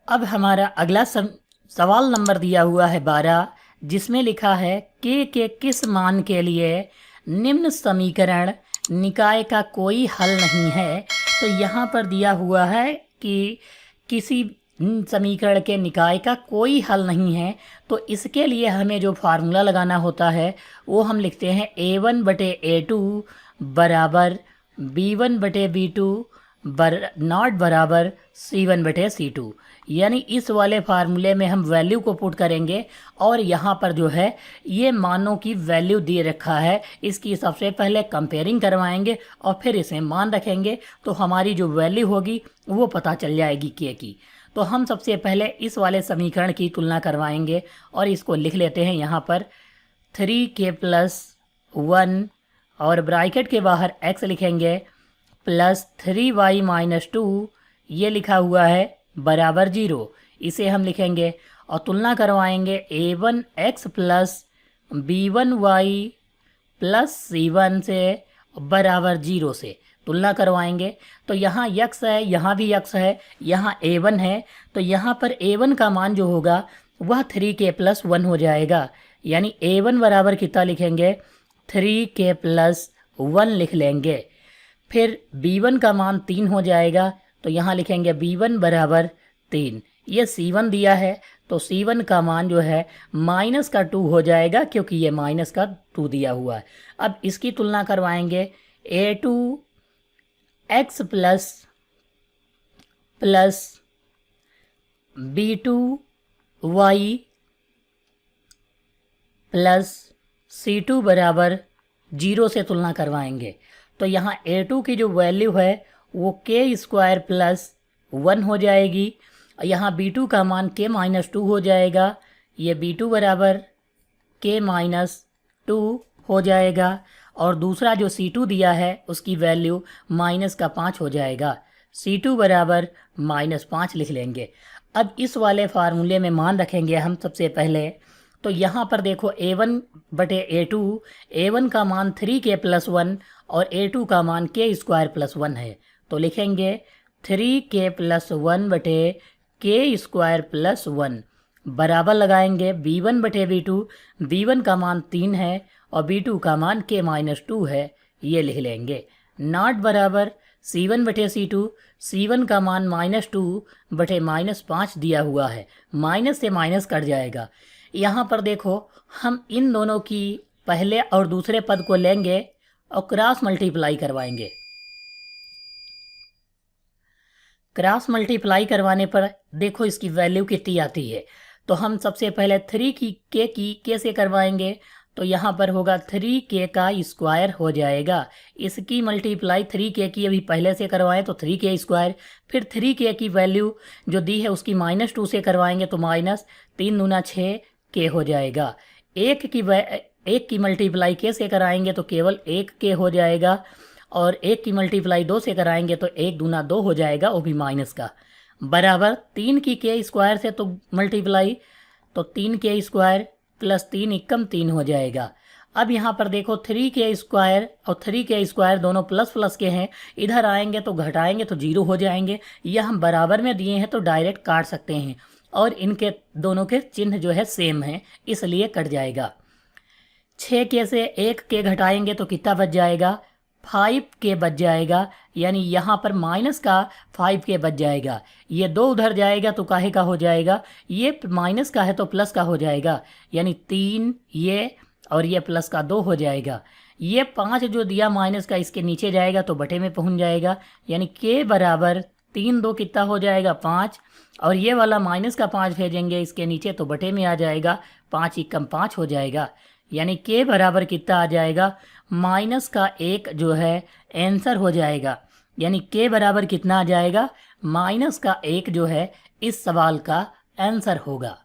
अब हमारा अगला सवाल नंबर दिया हुआ है 12, जिसमें लिखा है के किस मान के लिए निम्न समीकरण निकाय का कोई हल नहीं है। तो यहाँ पर दिया हुआ है कि किसी समीकरण के निकाय का कोई हल नहीं है। तो इसके लिए हमें जो फार्मूला लगाना होता है वो हम लिखते हैं A1/A2 बराबर B1/B2 नॉट बराबर C1/C2। यानी इस वाले फार्मूले में हम वैल्यू को पुट करेंगे और यहाँ पर जो है ये मानों की वैल्यू दे रखा है, इसकी सबसे पहले कंपेयरिंग करवाएंगे और फिर इसे मान रखेंगे तो हमारी जो वैल्यू होगी वो पता चल जाएगी के की। तो हम सबसे पहले इस वाले समीकरण की तुलना करवाएंगे और इसको लिख लेते हैं यहाँ पर 3k+1 और ब्रैकेट के बाहर x लिखेंगे प्लस 3y-2 ये लिखा हुआ है बराबर 0। इसे हम लिखेंगे और तुलना करवाएंगे A1x plus B1y plus C1 से बराबर 0 से तुलना करवाएंगे। तो यहाँ x है, यहाँ भी x है, यहाँ A1 है, तो यहाँ पर A1 का मान जो होगा वह 3k+1 हो जाएगा। यानी A1 बराबर कितना लिखेंगे 3k+1 लिख लेंगे। फिर B1 का मान 3 हो जाएगा, तो यहाँ लिखेंगे B1 बराबर 3। ये C1 दिया है तो C1 का मान जो है -2 हो जाएगा, क्योंकि ये -2 दिया हुआ है। अब इसकी तुलना करवाएंगे A2x plus B2y plus C2 बराबर 0 से तुलना करवाएंगे। तो यहाँ A2 की जो वैल्यू है वो k² + 1 हो जाएगी। यहाँ B2 का मान k-2 हो जाएगा। ये B2 बराबर k-2 हो जाएगा और दूसरा जो C2 दिया है उसकी वैल्यू -5 हो जाएगा। C2 बराबर -5 लिख लेंगे। अब इस वाले फार्मूले में मान रखेंगे हम सबसे पहले। तो यहाँ पर देखो A1/A2, A1 का मान 3k+1 और A2 का मान k² + 1 है। तो लिखेंगे 3k+1/k² + 1 बराबर लगाएंगे B1/B2। B1 का मान 3 है और B2 का मान k-2 है, ये लिख लेंगे। नॉट बराबर C1/C2। C1 का मान -2/-5 दिया हुआ है, माइनस से माइनस कट जाएगा। यहाँ पर देखो हम इन दोनों की पहले और दूसरे पद को लेंगे और क्रॉस मल्टीप्लाई करवाएंगे। क्रॉस मल्टीप्लाई करवाने पर देखो इसकी वैल्यू कितनी आती है। तो हम सबसे पहले 3 की के से करवाएंगे, तो यहाँ पर होगा 3k² हो जाएगा। इसकी मल्टीप्लाई 3k की अभी पहले से करवाएं तो 3k², फिर 3k की वैल्यू जो दी है उसकी -2 से करवाएंगे तो -3 दूना 6k हो जाएगा। एक की मल्टीप्लाई k से कराएंगे तो केवल 1k हो जाएगा और एक की मल्टीप्लाई 2 से कराएंगे तो 1 दूना 2 हो जाएगा, वो भी माइनस का। बराबर 3 की k² से तो मल्टीप्लाई तो 3k² + 3 = 3 हो जाएगा। अब यहाँ पर देखो 3k² और 3k² दोनों प्लस प्लस के हैं, इधर आएंगे तो घटाएंगे तो 0 हो जाएंगे। यह हम बराबर में दिए हैं तो डायरेक्ट काट सकते हैं और इनके दोनों के चिन्ह जो है सेम है, इसलिए कट जाएगा। 6k से 1k घटाएंगे तो कितना बच जाएगा 5k बच जाएगा। यानी यहाँ पर माइनस का 5k बच जाएगा। ये 2 उधर जाएगा तो काहे का हो जाएगा, ये माइनस का है तो प्लस का हो जाएगा। यानी 3 ये और ये प्लस का 2 हो जाएगा। ये 5 जो दिया माइनस का इसके नीचे जाएगा तो बटे में पहुँच जाएगा। यानी k बराबर 3 2 कितना हो जाएगा 5, और ये वाला माइनस का 5 भेजेंगे इसके नीचे तो बटे में आ जाएगा, 5 × 5 हो जाएगा। यानी k बराबर कितना आ जाएगा -1 जो है आंसर हो जाएगा। यानी k बराबर कितना आ जाएगा -1 जो है इस सवाल का आंसर होगा।